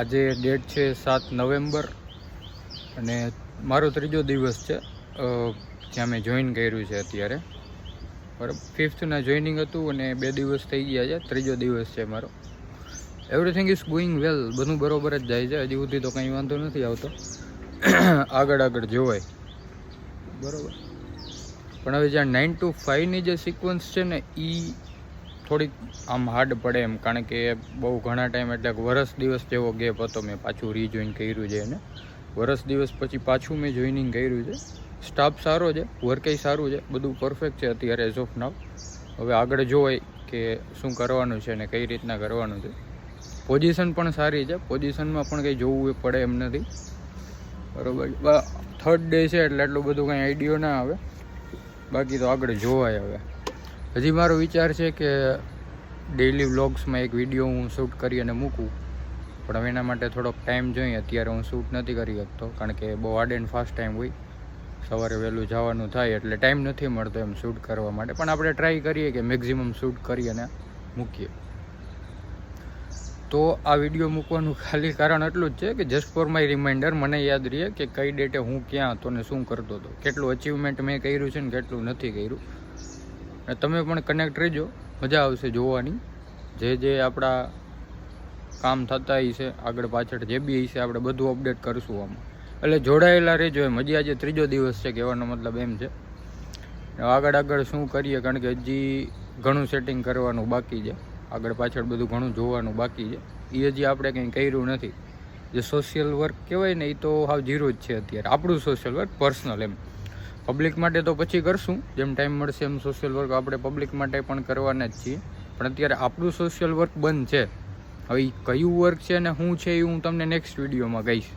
આજે ડેટ છે 7 નવેમ્બર અને મારો ત્રીજો દિવસ છે જ્યાં મેં જોઈન કર્યું છે અત્યારે. બરાબર, 5થના જોઈનિંગ હતું અને 2 દિવસ થઈ ગયા છે, ત્રીજો દિવસ છે મારો. એવરીથિંગ ઇઝ ગોઈંગ વેલ, બધું બરોબર જ જાય છે. હજી સુધી તો કંઈ વાંધો નથી આવતો. આગળ જોવાય બરાબર. પણ હવે જ્યાં 9 to 5ની જે સિક્વન્સ છે ને એ થોડીક આમ હાર્ડ પડે એમ, કારણ કે બહુ ઘણા ટાઈમ એટલે વરસ દિવસ જેવો ગેપ હતો. મેં પાછું રીજોઈન કર્યું છે એને વરસ દિવસ પછી પાછું મેં જોઈનિંગ કર્યું છે. સ્ટાફ સારો છે, વર્કે સારું છે, બધું પરફેક્ટ છે અત્યારે એઝ ઓફ નાવ. હવે આગળ જોવાય કે શું કરવાનું છે અને કઈ રીતના કરવાનું છે. પોઝિશન પણ સારી છે, પોઝિશનમાં પણ કંઈ જોવું પડે એમ નથી બરાબર. 3rd ડે છે એટલે એટલું બધું કંઈ આઈડિયો ના આવે, બાકી તો આગળ જોવાય. હવે હજી મારો વિચાર છે કે ડેઇલી વ્લોગ્સમાં એક વિડીયો હું શૂટ કરી અને મૂકું, પણ હવે એના માટે થોડોક ટાઈમ જોઈએ. અત્યારે હું શૂટ નથી કરી શકતો, કારણ કે બહુ હાર્ડ એન્ડ ફાસ્ટ ટાઈમ હોય. સવારે વહેલું જવાનું થાય એટલે ટાઈમ નથી મળતો એમ શૂટ કરવા માટે. પણ આપણે ટ્રાય કરીએ કે મેક્ઝિમમ શૂટ કરી અને મૂકીએ. તો આ વિડીયો મૂકવાનું ખાલી કારણ એટલું જ છે કે જસ્ટ ફોર માય રિમાઇન્ડર, મને યાદ રહે કે કઈ ડેટે હું ક્યાં હતો ને શું કરતો હતો, કેટલું અચીવમેન્ટ મેં કર્યું છે ને કેટલું નથી કર્યું. અને તમે પણ કનેક્ટ રહેજો, મજા આવશે જોવાની. જે આપણા કામ થતા હશે આગળ પાછળ જે બી હશે આપણે બધું અપડેટ કરશું આમાં. એટલે જોડાયેલા રહેજો એમ. હજી આજે ત્રીજો દિવસ છે, કહેવાનો મતલબ એમ છે. આગળ શું કરીએ, કારણ કે હજી ઘણું સેટિંગ કરવાનું બાકી છે. આગળ પાછળ બધું ઘણું જોવાનું બાકી છે. એ હજી આપણે કંઈ કર્યું નથી. જે સોશિયલ વર્ક કહેવાય ને એ તો હાવ ઝીરો જ છે અત્યારે. આપણું સોશિયલ વર્ક પર્સનલ એમ, પબ્લિક માટે તો પછી કરશું, જેમ ટાઈમ મળશે એમ સોશિયલ વર્ક આપણે પબ્લિક માટે પણ કરવાના જ છીએ. પણ અત્યારે આપણું સોશિયલ વર્ક બંધ છે. હવે કયું વર્ક છે ને શું છે એ હું તમને નેક્સ્ટ વિડીયોમાં કહીશ.